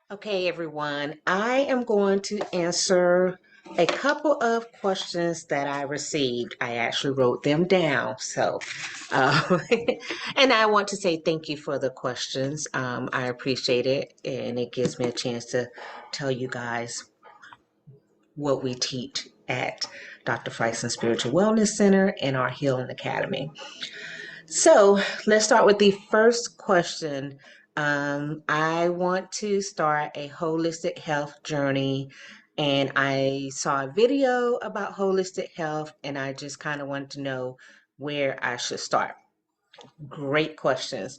Okay, everyone, I am going to answer a couple of questions that I received. I actually wrote them down. Uh, and I want to say thank you for the questions. I appreciate it, and it gives me a chance to tell you guys what we teach at Dr. Frison Spiritual Wellness Center and our Healing Academy. So let's start with the first question. I want to start a holistic health journey, and I saw a video about holistic health, and I just kind of wanted to know where I should start. Great questions.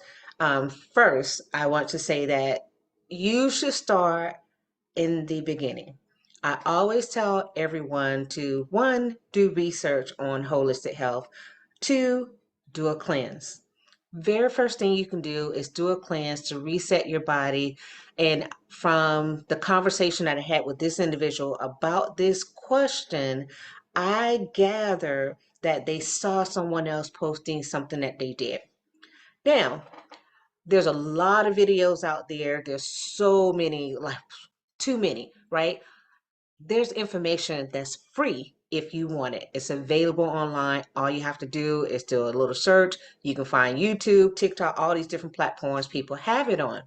First, I want to say that you should start in the beginning. I always tell everyone to one, do research on holistic health, two, do a cleanse. Very first thing you can do is do a cleanse to reset your body. And from the conversation that I had with this individual about this question, I gather that they saw someone else posting something that they did. Now, there's a lot of videos out there. There's so many, like too many, right? There's information that's free if you want it. It's available online. All you have to do is do a little search. You can find YouTube, TikTok, all these different platforms people have it on.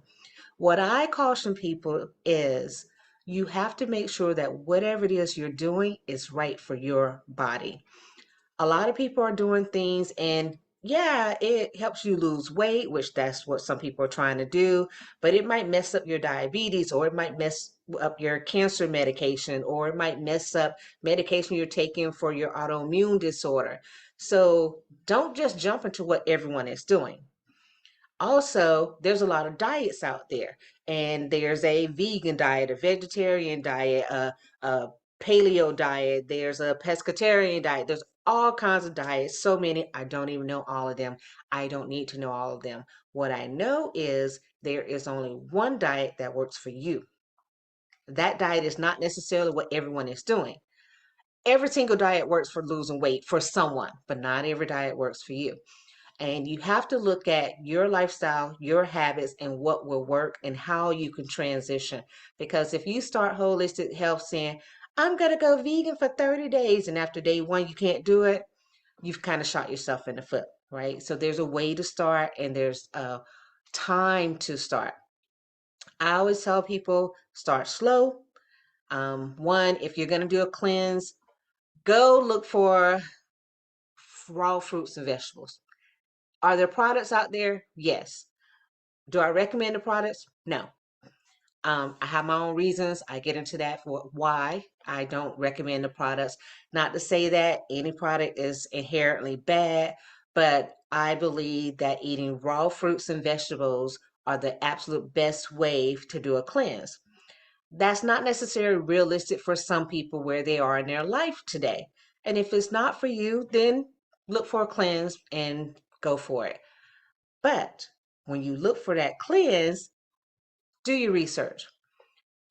What I caution people is you have to make sure that whatever it is you're doing is right for your body. A lot of people are doing things, and yeah, it helps you lose weight, which that's what some people are trying to do, but it might mess up your diabetes, or it might mess up your cancer medication, or it might mess up medication you're taking for your autoimmune disorder. So don't just jump into what everyone is doing. Also, there's a lot of diets out there, and there's a vegan diet, a vegetarian diet, a paleo diet, there's a pescatarian diet, there's all kinds of diets, so many. I don't even know all of them. I don't need to know all of them. What I know is there is only one diet that works for you. That diet is not necessarily what everyone is doing. Every single diet works for losing weight for someone, but not every diet works for you. And you have to look at your lifestyle, your habits, and what will work and how you can transition. Because if you start holistic health saying, I'm going to go vegan for 30 days, and after day one, you can't do it, you've kind of shot yourself in the foot, right? So there's a way to start, and there's a time to start. I always tell people start slow. One, if you're going to do a cleanse, go look for raw fruits and vegetables. Are there products out there? Yes. Do I recommend the products? No. I have my own reasons. I get into that for why I don't recommend the products. Not to say that any product is inherently bad, but I believe that eating raw fruits and vegetables are the absolute best way to do a cleanse. That's not necessarily realistic for some people where they are in their life today. And if it's not for you, then look for a cleanse and go for it. But when you look for that cleanse, do your research.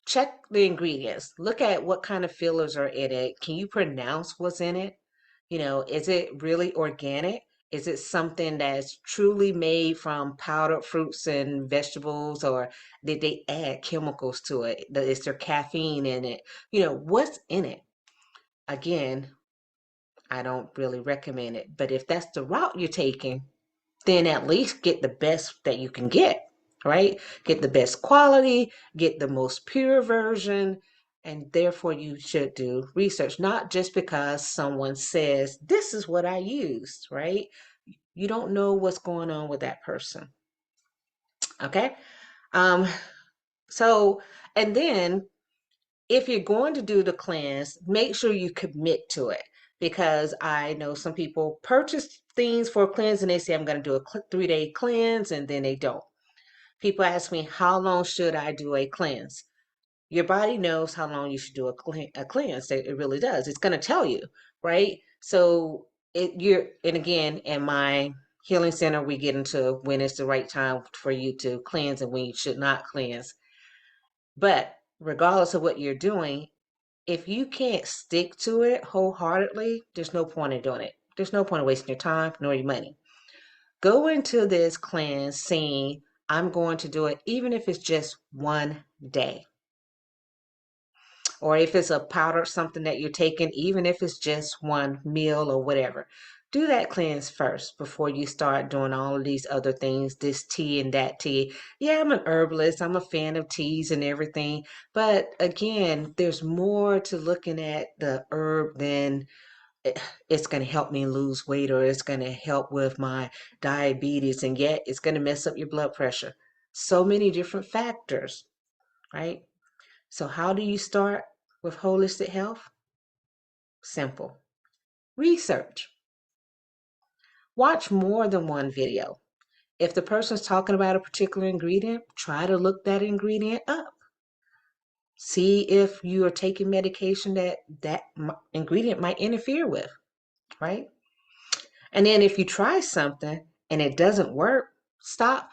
Check the ingredients. Look at what kind of fillers are in it. Can you pronounce what's in it? Is it really organic? Is it something that's truly made from powdered fruits and vegetables, or did they add chemicals to it? Is there caffeine in it? What's in it? Again, I don't really recommend it, but if that's the route you're taking, then at least get the best that you can get, right? Get the best quality, get the most pure version, and therefore you should do research, not just because someone says, this is what I used, right? You don't know what's going on with that person, okay? Um, so, and then if you're going to do the cleanse, make sure you commit to it, because I know some people purchase things for a cleanse and they say, I'm going to do a 3-day cleanse, and then they don't. People ask me, how long should I do a cleanse? Your body knows how long you should do a cleanse. It really does. It's going to tell you, right? So and again, in my healing center, we get into when it's the right time for you to cleanse and when you should not cleanse. But regardless of what you're doing, if you can't stick to it wholeheartedly, there's no point in doing it. There's no point in wasting your time nor your money. Go into this cleanse saying, I'm going to do it even if it's just one day. Or if it's a powder, something that you're taking, even if it's just one meal or whatever. Do that cleanse first before you start doing all of these other things, this tea and that tea. Yeah, I'm an herbalist. I'm a fan of teas and everything. But again, there's more to looking at the herb than it's going to help me lose weight or it's going to help with my diabetes, and yet it's going to mess up your blood pressure. So many different factors, right? So how do you start with holistic health? Simple. Research. Watch more than one video. If the person's talking about a particular ingredient, try to look that ingredient up. See if you are taking medication that ingredient might interfere with, right? And then if you try something and it doesn't work, stop.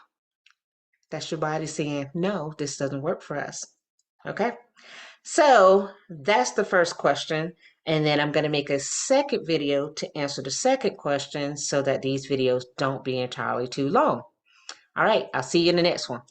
That's your body saying, no, this doesn't work for us. Okay? So that's the first question. And then I'm going to make a second video to answer the second question so that these videos don't be entirely too long. All right, I'll see you in the next one.